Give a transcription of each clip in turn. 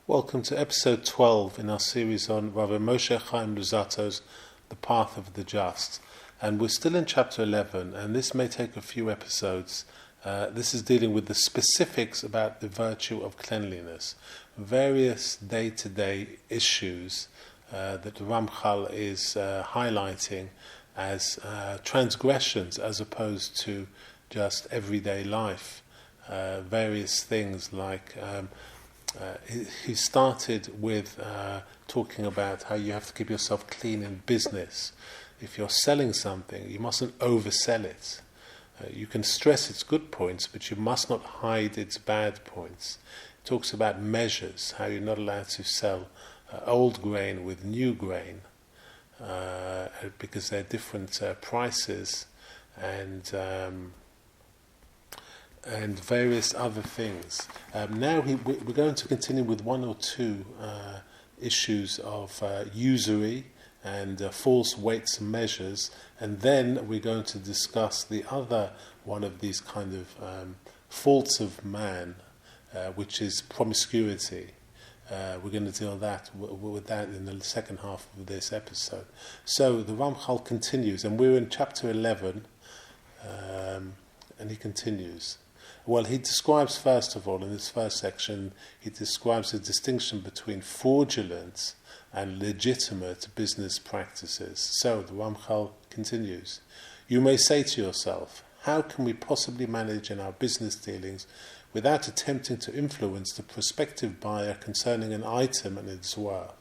Welcome to episode 12 in our series on Rabbi Moshe Chaim Luzzatto's The Path of the Just. And we're still in chapter 11, and this may take a few episodes. This is dealing with the specifics about the virtue of cleanliness, various day-to-day issues that Ramchal is highlighting as transgressions as opposed to just everyday life. Various things like he started with talking about how you have to keep yourself clean in business. If you're selling something, you mustn't oversell it. You can stress its good points, but you must not hide its bad points. He talks about measures, how you're not allowed to sell old grain with new grain, because they're different prices, and various other things. Now we're going to continue with one or two issues of usury and false weights and measures, and then we're going to discuss the other one of these kind of faults of man, which is promiscuity. We're going to deal with that in the second half of this episode. So the Ramchal continues, and we're in chapter 11, and he continues. Well, he describes, first of all, in this first section, he describes the distinction between fraudulent and legitimate business practices. So, the Ramchal continues. You may say to yourself, how can we possibly manage in our business dealings without attempting to influence the prospective buyer concerning an item and its worth?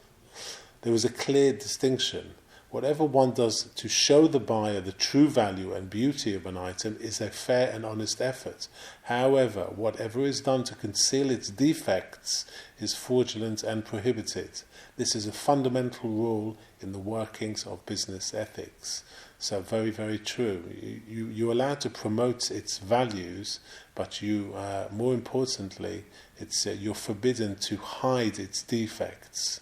There is a clear distinction. Whatever one does to show the buyer the true value and beauty of an item is a fair and honest effort. However, whatever is done to conceal its defects is fraudulent and prohibited. This is a fundamental rule in the workings of business ethics. So very, very true. You're allowed to promote its values, but more importantly, you're forbidden to hide its defects.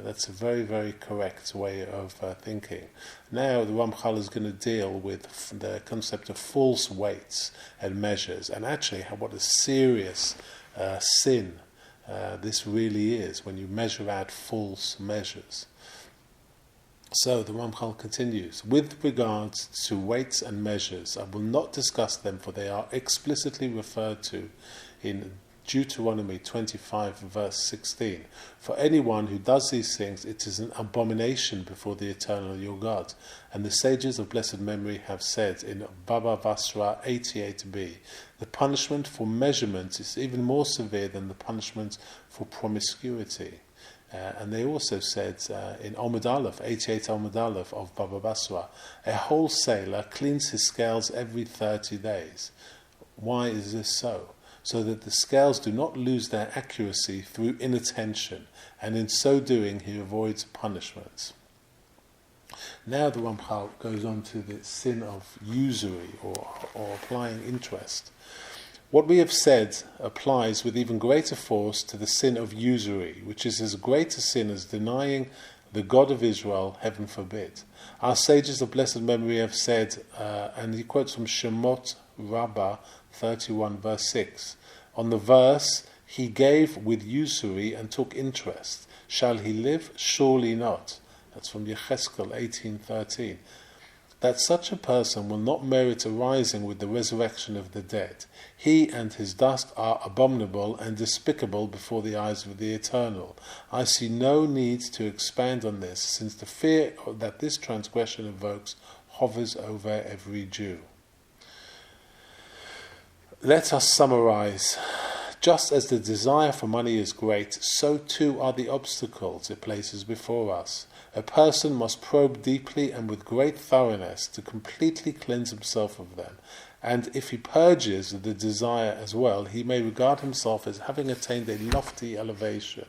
That's a very, very correct way of thinking. Now the Ramchal is going to deal with the concept of false weights and measures, and actually what a serious sin this really is when you measure out false measures. So the Ramchal continues, with regards to weights and measures, I will not discuss them, for they are explicitly referred to in Deuteronomy 25 verse 16. For anyone who does these things, it is an abomination before the eternal your God. And the sages of blessed memory have said in Baba Basra 88b, the punishment for measurement is even more severe than the punishment for promiscuity. And they also said in Omid Aleph, 88 Omid Aleph of Baba Basra, a wholesaler cleans his scales every 30 days. Why is this so? So that the scales do not lose their accuracy through inattention, and in so doing he avoids punishments. Now the Ramchal goes on to the sin of usury or applying interest. What we have said applies with even greater force to the sin of usury, which is as great a sin as denying the God of Israel, heaven forbid. Our sages of blessed memory have said, and he quotes from Shemot Rabbah 31 verse 6, on the verse, he gave with usury and took interest. Shall he live? Surely not. That's from Yecheskel 18:13. That such a person will not merit arising with the resurrection of the dead. He and his dust are abominable and despicable before the eyes of the Eternal. I see no need to expand on this, since the fear that this transgression evokes hovers over every Jew. Let us summarize. Just as the desire for money is great, so too are the obstacles it places before us. A person must probe deeply and with great thoroughness to completely cleanse himself of them. And if he purges the desire as well, he may regard himself as having attained a lofty elevation.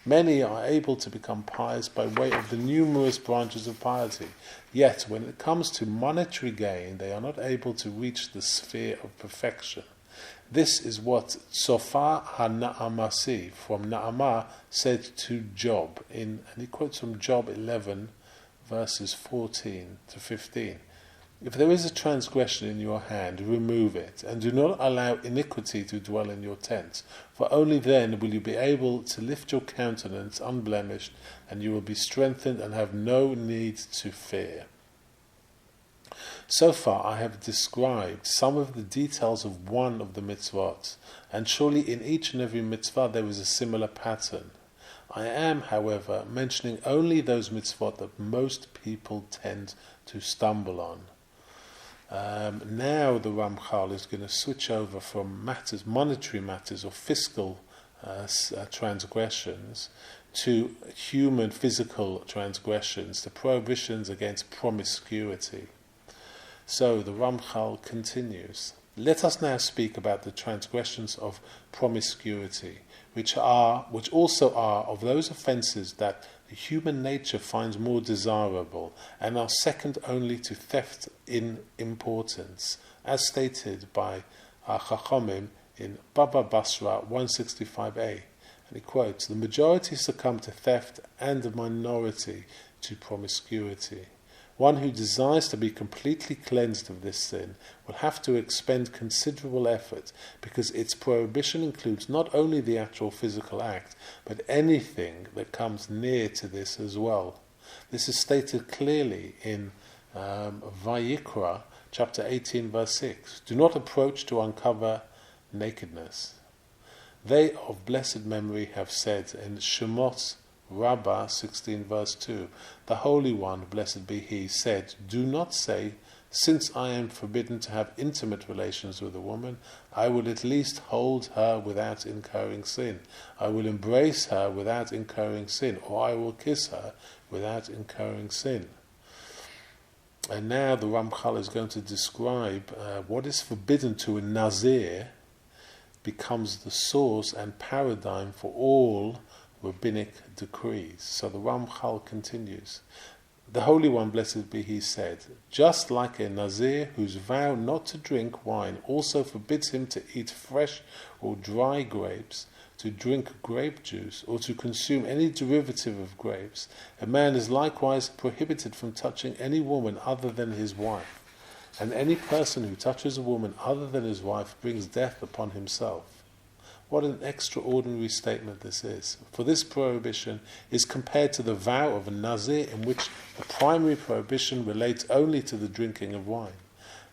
Many are able to become pious by way of the numerous branches of piety. Yet, when it comes to monetary gain, they are not able to reach the sphere of perfection. This is what Tzofar HaNa'amasi from Na'amah said to Job, and he quotes from Job 11 verses 14 to 15. If there is a transgression in your hand, remove it, and do not allow iniquity to dwell in your tent, for only then will you be able to lift your countenance unblemished, and you will be strengthened and have no need to fear. So far I have described some of the details of one of the mitzvot, and surely in each and every mitzvah there is a similar pattern. I am, however, mentioning only those mitzvot that most people tend to stumble on. Now the Ramchal is going to switch over from monetary matters or fiscal transgressions to human physical transgressions, the prohibitions against promiscuity. So the Ramchal continues. Let us now speak about the transgressions of promiscuity, which also are of those offences that the human nature finds more desirable and are second only to theft in importance, as stated by Chachamim in Baba Basra 165a. And he quotes, "The majority succumb to theft and the minority to promiscuity. One who desires to be completely cleansed of this sin will have to expend considerable effort, because its prohibition includes not only the actual physical act, but anything that comes near to this as well. This is stated clearly in Vayikra, chapter 18, verse 6. Do not approach to uncover nakedness. They of blessed memory have said in Shemot Rabbah 16 verse 2, the Holy One, blessed be He, said, do not say, since I am forbidden to have intimate relations with a woman, I will at least hold her without incurring sin. I will embrace her without incurring sin, or I will kiss her without incurring sin." And now the Ramchal is going to describe what is forbidden to a Nazir becomes the source and paradigm for all rabbinic decrees. So the Ramchal continues. The Holy One, blessed be He, said, just like a Nazir whose vow not to drink wine also forbids him to eat fresh or dry grapes, to drink grape juice, or to consume any derivative of grapes, a man is likewise prohibited from touching any woman other than his wife. And any person who touches a woman other than his wife brings death upon himself. What an extraordinary statement this is. For this prohibition is compared to the vow of a Nazir, in which the primary prohibition relates only to the drinking of wine.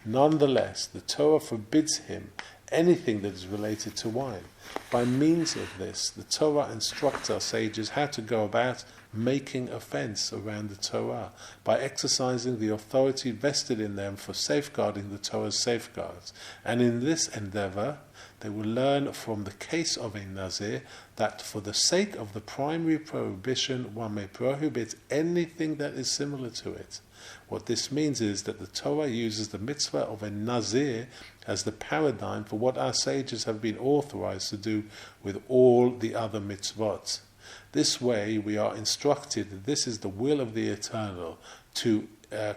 Nonetheless, the Torah forbids him anything that is related to wine. By means of this, the Torah instructs our sages how to go about making a fence around the Torah, by exercising the authority vested in them for safeguarding the Torah's safeguards. And in this endeavour, they will learn from the case of a Nazir that for the sake of the primary prohibition, one may prohibit anything that is similar to it. What this means is that the Torah uses the mitzvah of a Nazir as the paradigm for what our sages have been authorized to do with all the other mitzvot. This way we are instructed that this is the will of the Eternal, to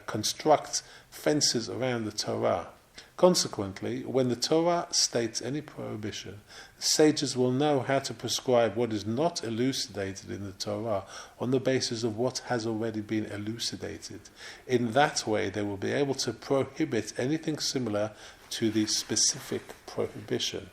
construct fences around the Torah. Consequently, when the Torah states any prohibition, the sages will know how to prescribe what is not elucidated in the Torah on the basis of what has already been elucidated. In that way, they will be able to prohibit anything similar to the specific prohibition.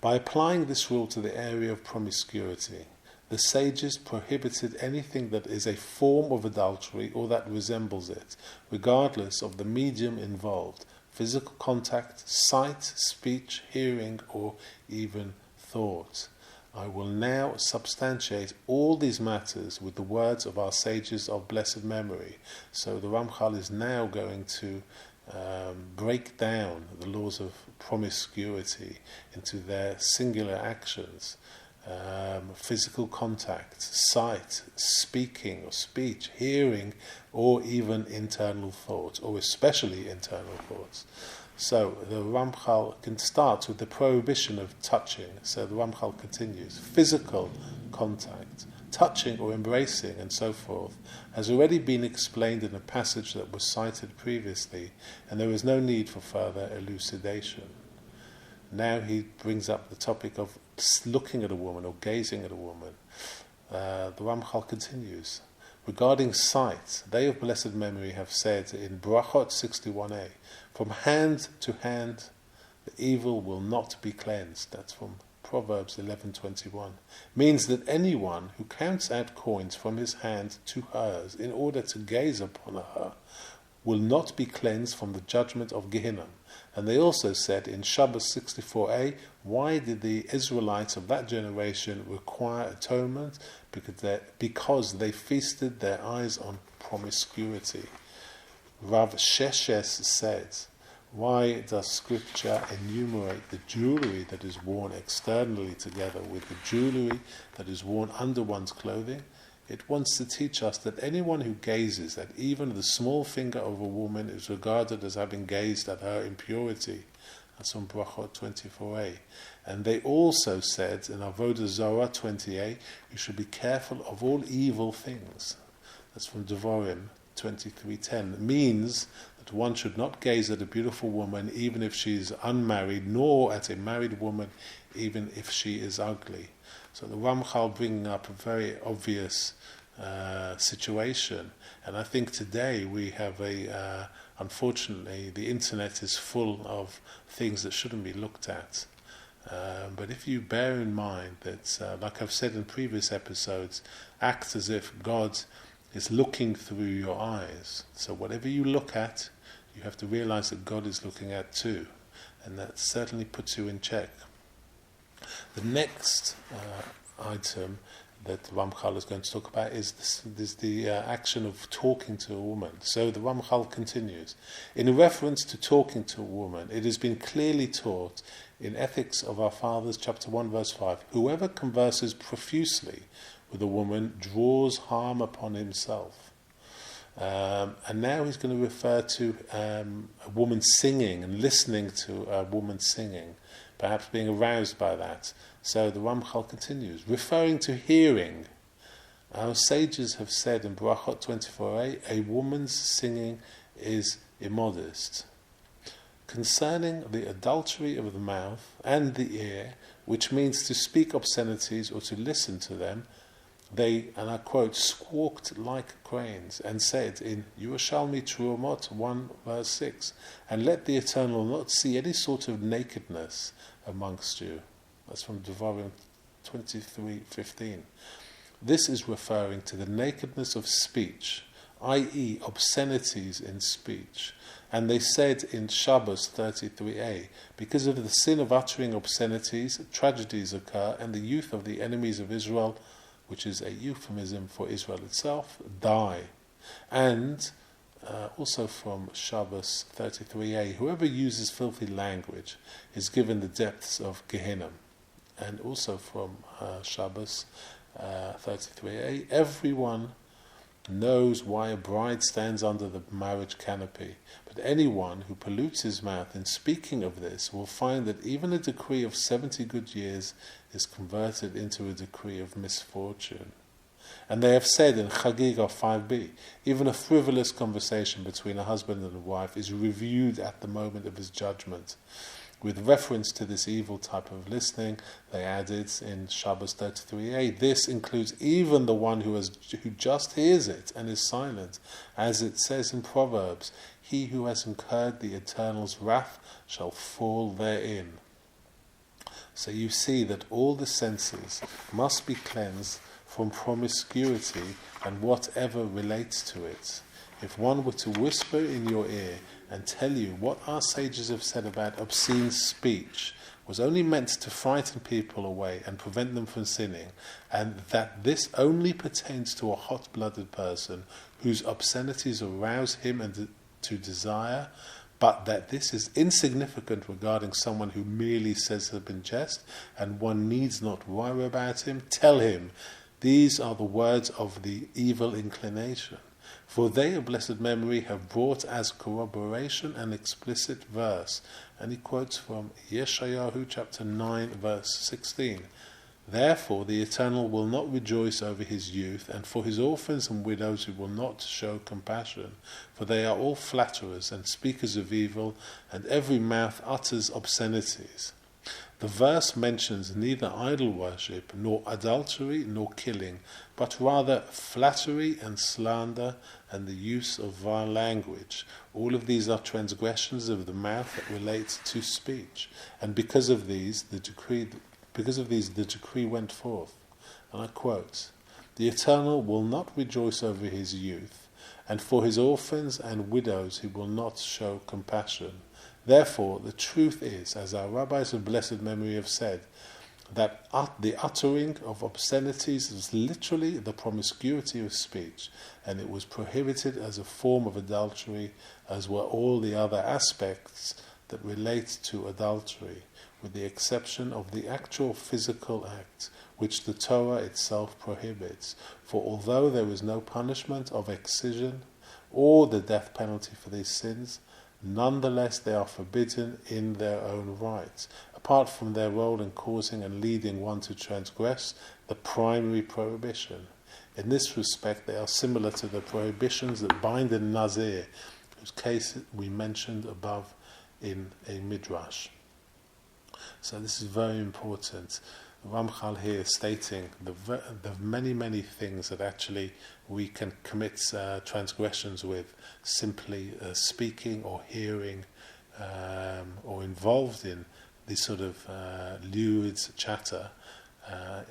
By applying this rule to the area of promiscuity, the sages prohibited anything that is a form of adultery or that resembles it, regardless of the medium involved, physical contact, sight, speech, hearing, or even thought. I will now substantiate all these matters with the words of our sages of blessed memory. So the Ramchal is now going to break down the laws of promiscuity into their singular actions. Physical contact, sight, speaking or speech, hearing, or even internal thoughts, or especially internal thoughts. So the Ramchal can start with the prohibition of touching. So the Ramchal continues. Physical contact, touching or embracing and so forth, has already been explained in a passage that was cited previously, and there is no need for further elucidation. Now he brings up the topic of looking at a woman or gazing at a woman. The Ramchal continues. Regarding sight, they of blessed memory have said in Brachot 61a, from hand to hand the evil will not be cleansed. That's from Proverbs 11:21. Means that anyone who counts out coins from his hand to hers in order to gaze upon her will not be cleansed from the judgment of Gehinnom. And they also said in Shabbos 64a, why did the Israelites of that generation require atonement? Because they feasted their eyes on promiscuity. Rav Sheshes said, why does Scripture enumerate the jewelry that is worn externally together with the jewelry that is worn under one's clothing? It wants to teach us that anyone who gazes at even the small finger of a woman is regarded as having gazed at her impurity. That's from Brachot 24a. And they also said in Avodah Zorah 20a, you should be careful of all evil things. That's from Devarim 23:10. It means that one should not gaze at a beautiful woman even if she is unmarried, nor at a married woman even if she is ugly. So the Ramchal bringing up a very obvious situation, and I think today we have unfortunately the internet is full of things that shouldn't be looked at. But if you bear in mind that, like I've said in previous episodes, act as if God is looking through your eyes. So whatever you look at, you have to realize that God is looking at too, and that certainly puts you in check. The next item that Ramchal is going to talk about is the action of talking to a woman. So the Ramchal continues. In reference to talking to a woman, it has been clearly taught in Ethics of Our Fathers, chapter 1, verse 5, whoever converses profusely with a woman draws harm upon himself. And now he's going to refer to a woman singing and listening to a woman singing, perhaps being aroused by that. So the Ramchal continues, referring to hearing. Our sages have said in Brachot 24a, a woman's singing is immodest. Concerning the adultery of the mouth and the ear, which means to speak obscenities or to listen to them, they, and I quote, squawked like cranes and said in Yerushalmi Truomot 1 verse 6, and let the Eternal not see any sort of nakedness amongst you. That's from Devarim 23:15. This is referring to the nakedness of speech, i.e. obscenities in speech. And they said in Shabbos 33a, because of the sin of uttering obscenities, tragedies occur, and the youth of the enemies of Israel, which is a euphemism for Israel itself, die. And also from Shabbos 33a, whoever uses filthy language is given the depths of Gehinnom. And also from Shabbos 33a, everyone knows why a bride stands under the marriage canopy, but anyone who pollutes his mouth in speaking of this will find that even a decree of 70 good years is converted into a decree of misfortune. And they have said in Chagiga 5b, even a frivolous conversation between a husband and a wife is reviewed at the moment of his judgment. With reference to this evil type of listening, they added in Shabbos 33a, this includes even the one who just hears it and is silent, as it says in Proverbs, he who has incurred the Eternal's wrath shall fall therein. So you see that all the senses must be cleansed from promiscuity and whatever relates to it. If one were to whisper in your ear and tell you what our sages have said about obscene speech was only meant to frighten people away and prevent them from sinning, and that this only pertains to a hot-blooded person whose obscenities arouse him and to desire, but that this is insignificant regarding someone who merely says them in jest, and one needs not worry about him, tell him, these are the words of the evil inclination. For they, of blessed memory, have brought as corroboration an explicit verse. And he quotes from Yeshayahu chapter 9, verse 16. Therefore the Eternal will not rejoice over his youth, and for his orphans and widows he will not show compassion. For they are all flatterers and speakers of evil, and every mouth utters obscenities. The verse mentions neither idol worship, nor adultery, nor killing, but rather flattery and slander and the use of vile language. All of these are transgressions of the mouth that relate to speech. And because of these, the decree went forth. And I quote, "The Eternal will not rejoice over his youth, and for his orphans and widows he will not show compassion. Therefore, the truth is, as our rabbis of blessed memory have said, that the uttering of obscenities is literally the promiscuity of speech, and it was prohibited as a form of adultery, as were all the other aspects that relate to adultery, with the exception of the actual physical act, which the Torah itself prohibits. For although there is no punishment of excision or the death penalty for these sins, nonetheless they are forbidden in their own right, apart from their role in causing and leading one to transgress the primary prohibition. In this respect they are similar to the prohibitions that bind a Nazir, whose case we mentioned above in a Midrash." So this is very important. Ramchal here is stating the many things that actually we can commit transgressions with, simply speaking or hearing or involved in this sort of lewd chatter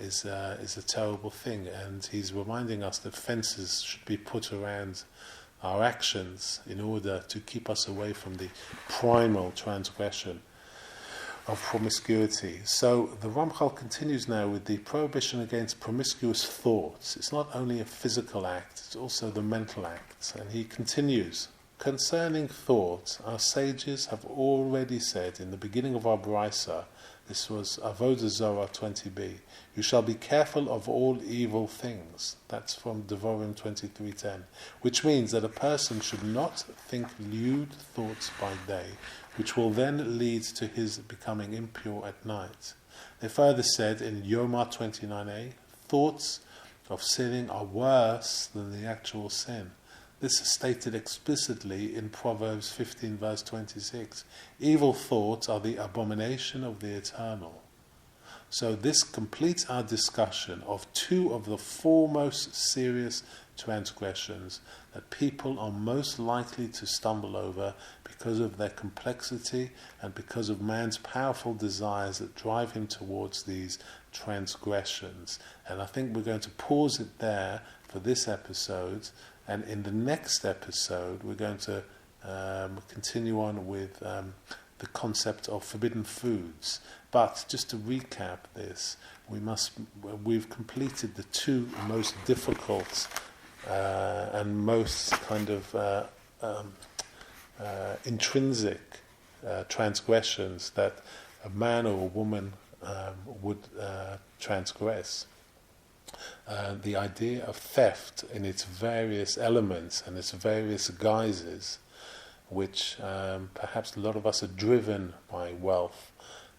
is a terrible thing. And he's reminding us that fences should be put around our actions in order to keep us away from the primal transgression of promiscuity. So the Ramchal continues now with the prohibition against promiscuous thoughts. It's not only a physical act, it's also the mental act. And he continues, "Concerning thoughts, our sages have already said in the beginning of our Brisa," this was Avodah Zorah 20b, "you shall be careful of all evil things." That's from Devarim 23:10, which means that a person should not think lewd thoughts by day, which will then lead to his becoming impure at night. They further said in Yomah 29a, thoughts of sinning are worse than the actual sin. This is stated explicitly in Proverbs 15 verse 26. Evil thoughts are the abomination of the Eternal. So this completes our discussion of two of the foremost serious transgressions that people are most likely to stumble over because of their complexity and because of man's powerful desires that drive him towards these transgressions. And I think we're going to pause it there for this episode, and in the next episode we're going to continue on with the concept of forbidden foods. But just to recap this, we've completed the two most difficult and most kind of intrinsic transgressions that a man or a woman would transgress. The idea of theft in its various elements and its various guises, which perhaps a lot of us are driven by wealth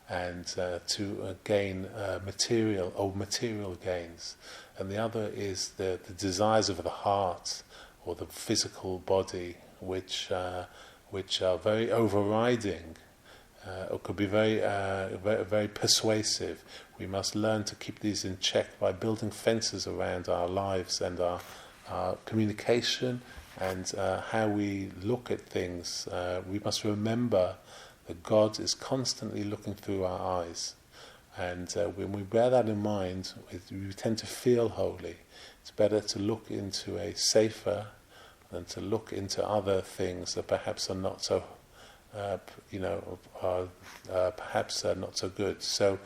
and to gain material gains, and the other is the desires of the heart or the physical body, which are very overriding or could be very persuasive. We must learn to keep these in check by building fences around our lives and our communication and how we look at things. We must remember that God is constantly looking through our eyes, and when we bear that in mind, we tend to feel holy. It's better to look into a safer than to look into other things that perhaps are not so, perhaps not so good. So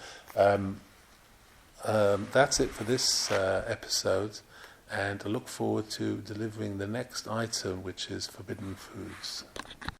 that's it for this episode, and I look forward to delivering the next item, which is forbidden foods.